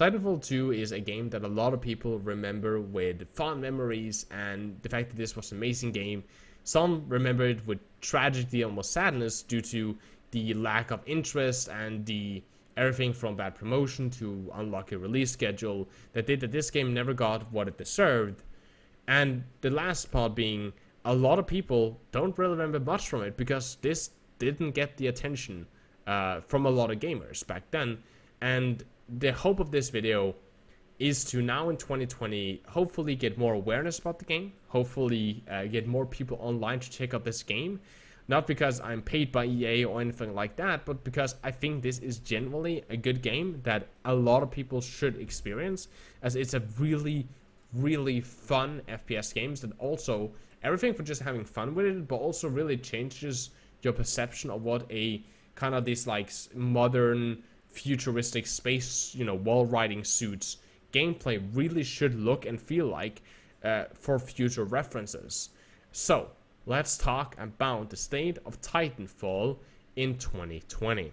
Titanfall 2 is a game that a lot of people remember with fond memories, and the fact that this was an amazing game. Some remember it with tragedy, almost sadness, due to the lack of interest and the everything from bad promotion to unlucky release schedule that did that this game never got what it deserved. And the last part being, a lot of people don't really remember much from it because this didn't get the attention from a lot of gamers back then. And the hope of this video is to now in 2020 hopefully get more awareness about the game, hopefully get more people online to check out this game. Not because I'm paid by EA or anything like that, but because I think this is generally a good game that a lot of people should experience, as it's a really, really fun FPS game that also, everything for just having fun with it, but also really changes your perception of what a kind of this like modern futuristic space, wall riding suits gameplay really should look and feel like for future references. So let's talk about the state of Titanfall in 2020.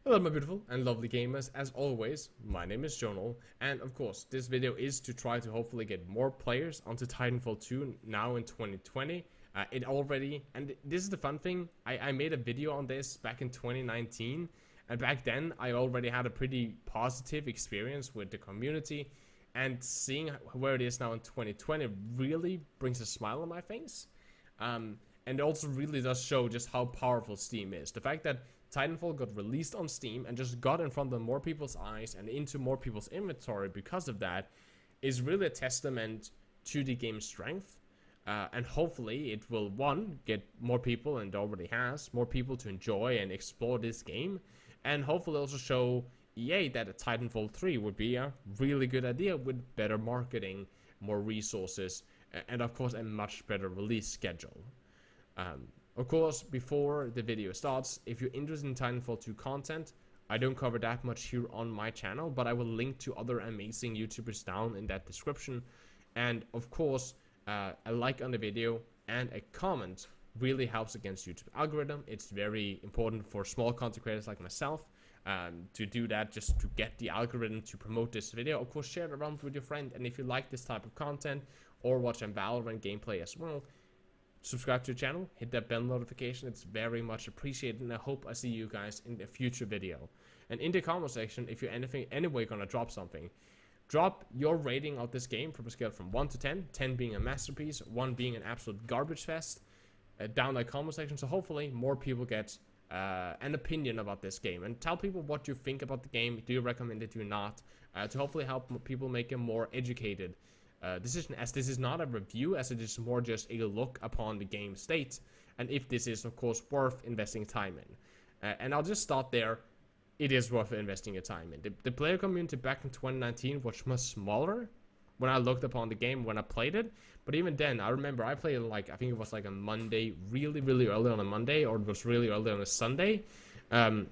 Hello my beautiful and lovely gamers, as always, my name is Jonal, and of course this video is to try to hopefully get more players onto Titanfall 2 now in 2020. It already, and this is the fun thing, I made a video on this back in 2019, and back then I already had a pretty positive experience with the community, and seeing where it is now in 2020 really brings a smile on my face. And it also really does show just how powerful Steam is. The fact that Titanfall got released on Steam and just got in front of more people's eyes and into more people's inventory because of that is really a testament to the game's strength. And hopefully it will, one, get more people, and already has, more people to enjoy and explore this game. And hopefully also show EA that a Titanfall 3 would be a really good idea with better marketing, more resources, and of course a much better release schedule. Of course, before the video starts, if you're interested in Titanfall 2 content, I don't cover that much here on my channel, but I will link to other amazing YouTubers down in that description. And of course, a like on the video and a comment really helps against YouTube algorithm. It's very important for small content creators like myself to do that, just to get the algorithm to promote this video. Of course, share it around with your friend, and if you like this type of content or watch Valorant gameplay as well, subscribe to the channel, hit that bell notification. It's very much appreciated, and I hope I see you guys in a future video. And in the comment section, if you're anyway gonna drop something, drop your rating of this game from a scale from 1 to 10, 10 being a masterpiece, 1 being an absolute garbage fest, down in the comment section, so hopefully more people get an opinion about this game. And tell people what you think about the game. Do you recommend it, do you not, to hopefully help people make a more educated decision, as this is not a review, as it is more just a look upon the game state, and if this is of course worth investing time in. And I'll just start there. It is worth investing your time in. The player community back in 2019 was much smaller when I looked upon the game, when I played it. But even then, I remember I played I think it was like a Monday, really, really early on a Monday, or it was really early on a Sunday. And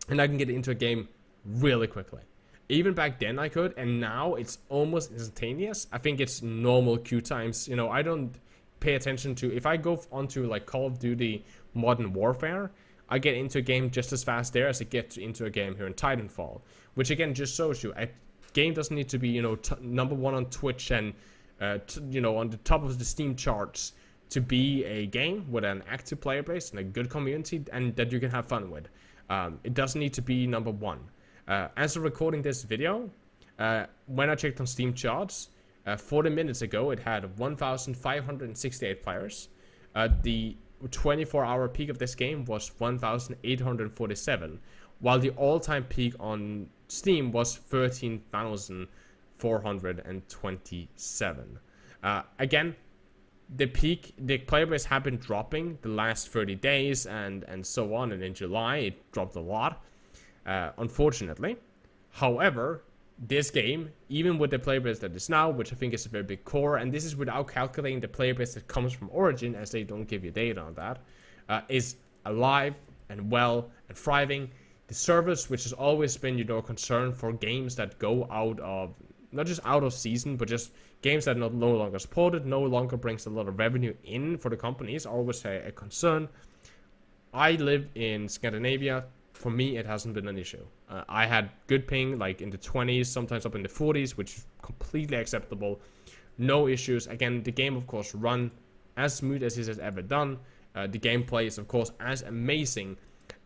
I can get into a game really quickly. Even back then I could, and now it's almost instantaneous. I think it's normal queue times. I don't pay attention to, if I go onto like Call of Duty Modern Warfare, I get into a game just as fast there as I get into a game here in Titanfall, which again just shows you a game doesn't need to be number 1 on Twitch and on the top of the Steam charts to be a game with an active player base and a good community and that you can have fun with. It doesn't need to be number 1. As of recording this video, when I checked on Steam charts, 40 minutes ago it had 1,568 players. The 24-hour peak of this game was 1,847, while the all-time peak on Steam was 13,427. Again, the player base have been dropping the last 30 days and so on, and in July it dropped a lot, unfortunately. However, this game, even with the player base that is now, which I think is a very big core, and this is without calculating the player base that comes from Origin, as they don't give you data on that, is alive and well and thriving. The service, which has always been, a concern for games that go out of, not just out of season, but just games that are no longer supported, no longer brings a lot of revenue in for the companies, always a concern. I live in Scandinavia, for me, it hasn't been an issue. I had good ping, like in the 20s, sometimes up in the 40s, which is completely acceptable. No issues. Again, the game, of course, run as smooth as it has ever done. The gameplay is, of course, as amazing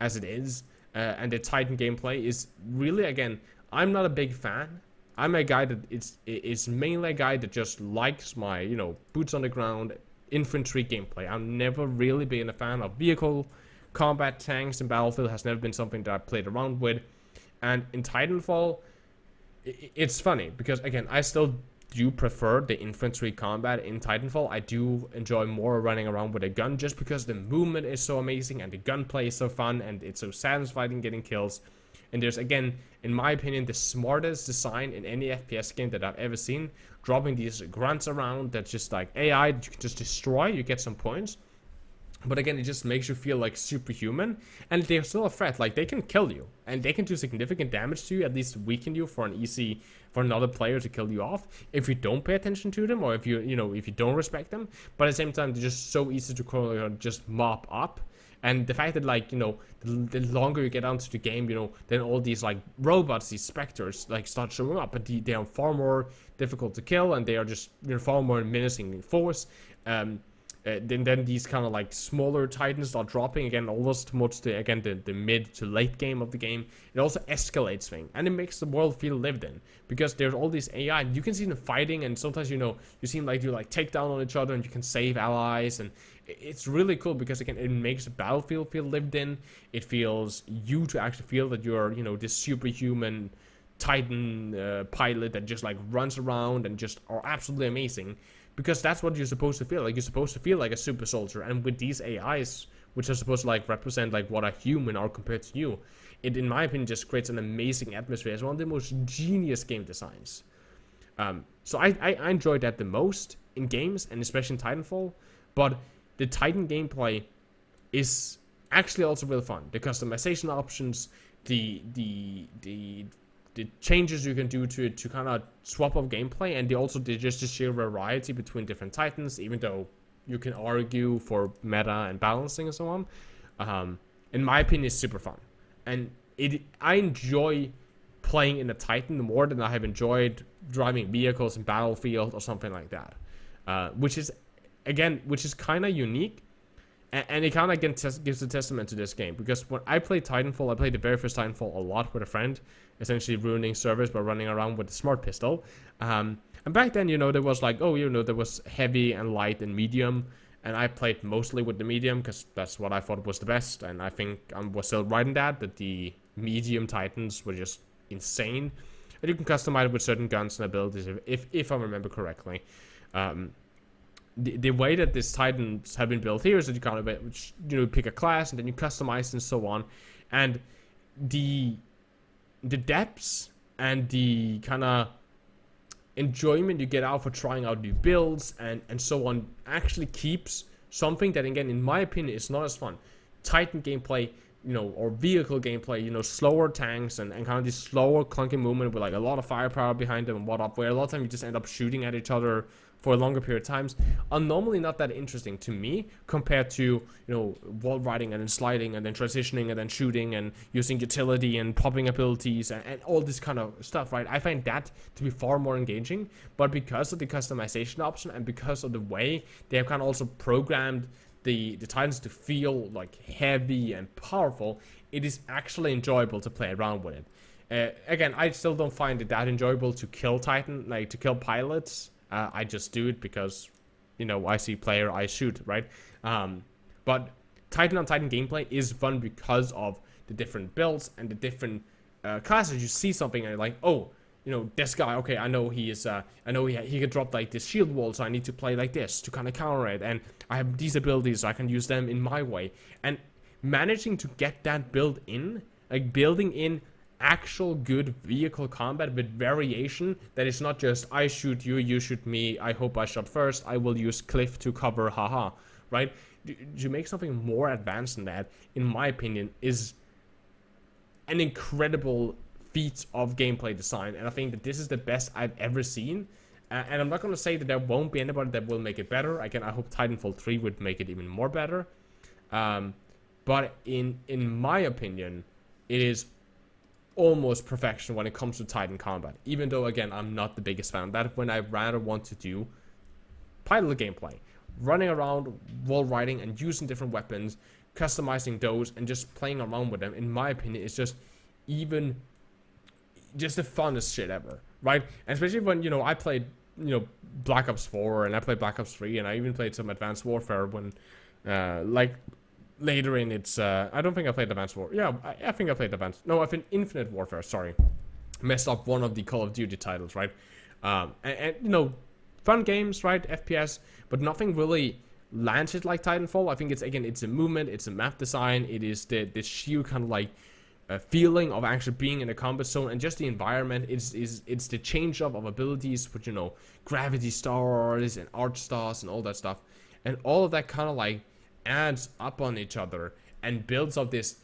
as it is. And the Titan gameplay is really, again, I'm not a big fan. I'm a guy that is mainly a guy that just likes my, you know, boots on the ground infantry gameplay. I've never really been a fan of vehicle combat. Tanks in Battlefield has never been something that I played around with. And in Titanfall, it's funny because, again, I still do prefer the infantry combat in Titanfall. I do enjoy more running around with a gun just because the movement is so amazing and the gunplay is so fun and it's so satisfying getting kills. And there's, again, in my opinion, the smartest design in any FPS game that I've ever seen. Dropping these grunts around that's just like AI that you can just destroy, you get some points. But again, it just makes you feel like superhuman. And they're still a threat. Like, they can kill you. And they can do significant damage to you, at least weaken you for another player to kill you off. If you don't pay attention to them, or if you don't respect them. But at the same time, they're just so easy to just mop up. And the fact that, like, you know, the longer you get onto the game, you know, then all these, like, robots, these specters, like, start showing up. But they are far more difficult to kill, and they are just, you know, far more menacing in force. Then these kind of, like, smaller titans start dropping, again, almost towards the mid to late game of the game. It also escalates things, and it makes the world feel lived in, because there's all these AI, you can see them fighting, and sometimes, you know, you see them, like, do, like, take down on each other, and you can save allies, and it's really cool, because, again, it makes the battlefield feel lived in. It feels you to actually feel that you're, you know, this superhuman titan pilot that just, like, runs around and just are absolutely amazing. Because that's what you're supposed to feel like. You're supposed to feel like a super soldier. And with these AIs, which are supposed to, like, represent, like, what a human are compared to you, it, in my opinion, just creates an amazing atmosphere. It's one of the most genius game designs. So I enjoyed that the most in games, and especially in Titanfall. But the Titan gameplay is actually also really fun. The customization options, the changes you can do to it to kind of swap up gameplay, and they also did just the sheer variety between different titans, even though you can argue for meta and balancing and so on. In my opinion, it's super fun, and I enjoy playing in a titan more than I have enjoyed driving vehicles in Battlefield or something like that, which is kind of unique. And it kind of gives a testament to this game, because when I played Titanfall, I played the very first Titanfall a lot with a friend, essentially ruining servers by running around with a smart pistol. And back then, you know, there was like, there was heavy and light and medium, and I played mostly with the medium because that's what I thought was the best. And I think I was still right in that the medium Titans were just insane, and you can customize it with certain guns and abilities if I remember correctly. The way that these titans have been built here is that you kind of, you know, pick a class and then you customize and so on, and the depths and the kind of enjoyment you get out for trying out new builds and so on actually keeps something that, again, in my opinion, is not as fun. Titan gameplay, you know, or vehicle gameplay, you know, slower tanks and kind of this slower clunky movement with, like, a lot of firepower behind them and whatnot, where a lot of time you just end up shooting at each other for a longer period of times, are normally not that interesting to me compared to, you know, wall riding and then sliding and then transitioning and then shooting and using utility and popping abilities and all this kind of stuff, right? I find that to be far more engaging, but because of the customization option and because of the way they have kind of also programmed the Titans to feel, like, heavy and powerful, it is actually enjoyable to play around with it. Again, I still don't find it that enjoyable to kill to kill pilots. I just do it because, you know, I see player, I shoot, right? But Titan on Titan gameplay is fun because of the different builds and the different classes. You see something and you're like, oh, you know, this guy, okay, I know he is, I know he can drop, like, this shield wall, so I need to play like this to kind of counter it, and I have these abilities, so I can use them in my way. And managing to get that build in, like, building in actual good vehicle combat with variation, that is not just I shoot you, you shoot me, I hope I shot first, I will use cliff to cover, haha, right? To make something more advanced than that, in my opinion, is an incredible feat of gameplay design, and I think that this is the best I've ever seen. And I'm not going to say that there won't be anybody that will make it better. Again, I hope Titanfall 3 would make it even more better. But in my opinion, it is almost perfection when it comes to Titan combat. Even though, again, I'm not the biggest fan of that, when I rather want to do pilot gameplay, running around, wall riding, and using different weapons, customizing those, and just playing around with them. In my opinion, it's just even just the funnest shit ever, right? And especially when, you know, I played, you know, Black Ops 4 and I played Black Ops 3 and I even played some Advanced Warfare when, like, later in its, I don't think I played Advanced Warfare. Yeah, I think I played I think Infinite Warfare, sorry. Messed up one of the Call of Duty titles, right? And you know, fun games, right? FPS, but nothing really lands it like Titanfall. I think it's, again, it's a movement, it's a map design, it is the sheer kind of like feeling of actually being in a combat zone, and just the environment. It's the change up of abilities with, you know, gravity stars and arch stars and all that stuff, and all of that kind of like adds up on each other and builds up this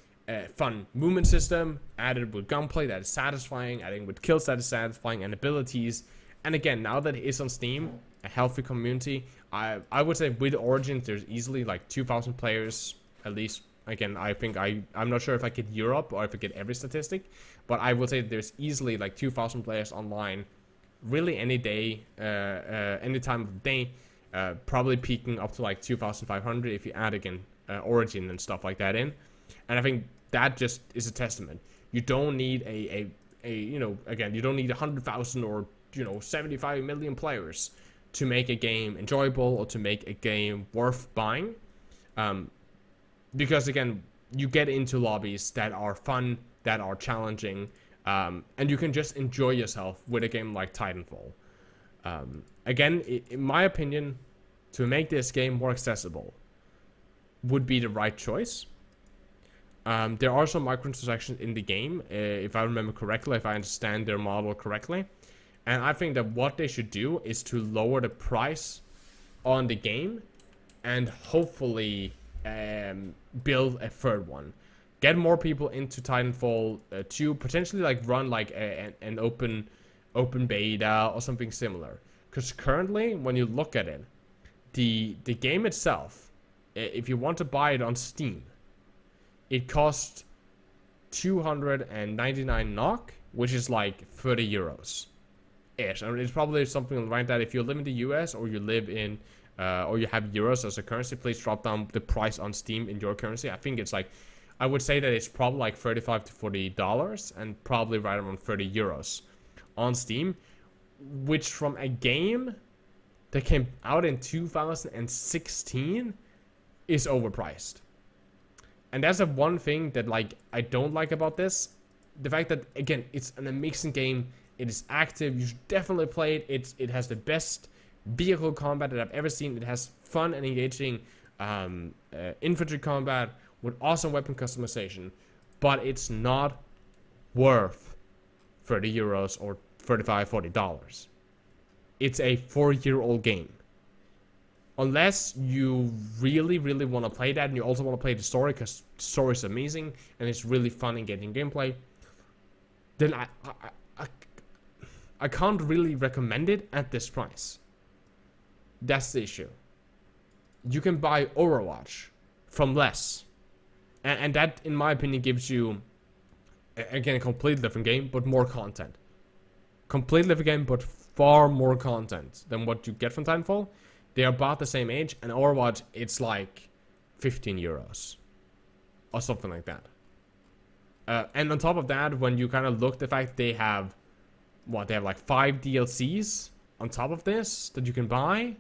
fun movement system, added with gunplay that is satisfying, adding with kills that is satisfying, and abilities. And again, now that it is on Steam, a healthy community, I would say with Origins there's easily like 2,000 players at least. Again, I think I'm not sure if I get Europe or if I get every statistic, but I would say there's easily like 2,000 players online, really any day, any time of the day, probably peaking up to like 2,500 if you add, again, Origin and stuff like that in. And I think that just is a testament. You don't need a you know, again, you don't need 100,000 or, you know, 75 million players to make a game enjoyable or to make a game worth buying. Because, again, you get into lobbies that are fun, that are challenging, and you can just enjoy yourself with a game like Titanfall. Again, in my opinion, to make this game more accessible would be the right choice. There are some microtransactions in the game, if I remember correctly, if I understand their model correctly. And I think that what they should do is to lower the price on the game and hopefully build a third one. Get more people into Titanfall to potentially like run like an open beta or something similar. Because currently, when you look at it, the game itself, if you want to buy it on Steam, it costs 299 NOK, which is like 30 euros. Ish. I mean, it's probably something like that. If you live in the US or you live in or you have euros as a currency, please drop down the price on Steam in your currency. I think it's like, I would say that it's probably like $35 to $40 and probably right around 30 euros on Steam, which from a game that came out in 2016 is overpriced. And that's the one thing that like I don't like about this. The fact that, again, it's an amazing game. It is active. You should definitely play it. It has the best vehicle combat that I've ever seen. It has fun and engaging infantry combat with awesome weapon customization, but it's not worth 30 euros or $35, $40. It's a 4-year-old game. Unless you really, really want to play that and you also want to play the story, because the story is amazing and it's really fun and getting gameplay, then I can't really recommend it at this price. That's the issue. You can buy Overwatch from less. And that, in my opinion, gives you, again, a completely different game, but more content. Completely different game, but far more content than what you get from Titanfall. They are about the same age, and Overwatch, it's like 15 euros. Or something like that. And on top of that, when you kind of look, the fact they have, they have like 5 DLCs on top of this that you can buy.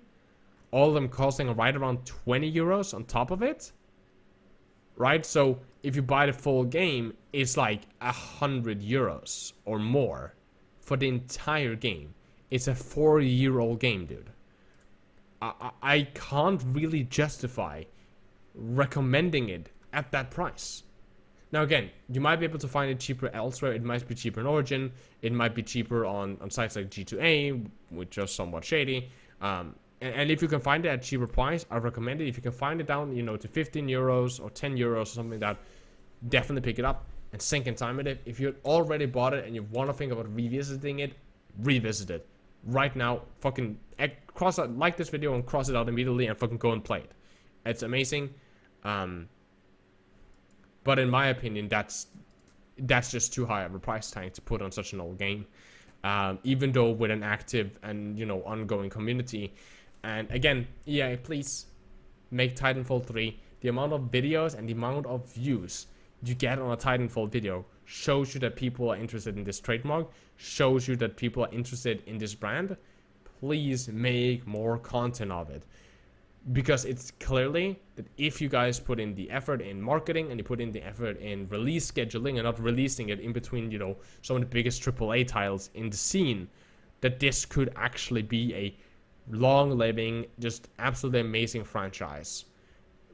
All of them costing right around 20 euros on top of it. Right? So if you buy the full game, it's like 100 euros or more for the entire game. It's a 4-year-old game, dude. I can't really justify recommending it at that price. Now again, you might be able to find it cheaper elsewhere. It might be cheaper in Origin. It might be cheaper on sites like G2A, which are somewhat shady. And if you can find it at a cheaper price, I recommend it. If you can find it down, to 15 euros or 10 euros or something like that, definitely pick it up and sink in time with it. If you already bought it and you want to think about revisiting it, revisit it. Right now, fucking cross out, like this video and cross it out immediately and fucking go and play it. It's amazing. But in my opinion, that's just too high of a price tag to put on such an old game. Even though with an active and, you know, ongoing community. And again, EA, please make Titanfall 3. The amount of videos and the amount of views you get on a Titanfall video shows you that people are interested in this trademark, shows you that people are interested in this brand. Please make more content of it. Because it's clearly that if you guys put in the effort in marketing and you put in the effort in release scheduling and not releasing it in between, you know, some of the biggest AAA titles in the scene, that this could actually be a long-living, just absolutely amazing franchise.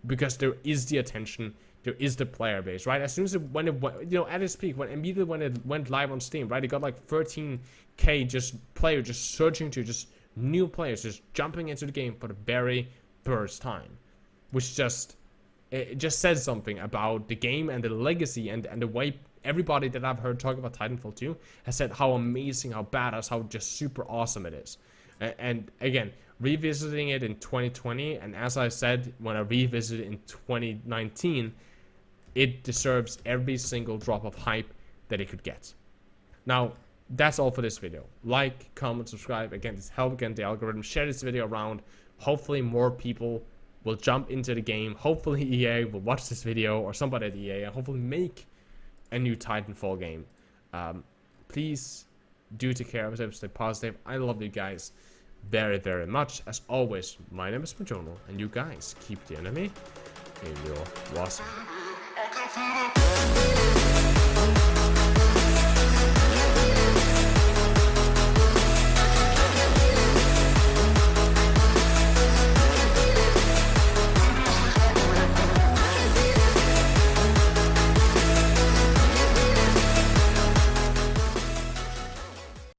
Because there is the attention, there is the player base, right? As soon as when it went, you know, at its peak, immediately when it went live on Steam, right, it got like 13k players just surging to just new players just jumping into the game for the very first time, which just says something about the game and the legacy and the way everybody that I've heard talk about Titanfall 2 has said how amazing, how badass, how just super awesome it is. And again, revisiting it in 2020, and as I said when I revisited it in 2019, it deserves every single drop of hype that it could get. Now, that's all for this video. Like, comment, subscribe. Again, this help again the algorithm. Share this video around. Hopefully more people will jump into the game. Hopefully EA will watch this video, or somebody at EA, and hopefully make a new Titanfall game. Please do take care of yourself, stay positive. I love you guys very, very much. As always, my name is Jonal, and you guys keep the enemy in your awesom.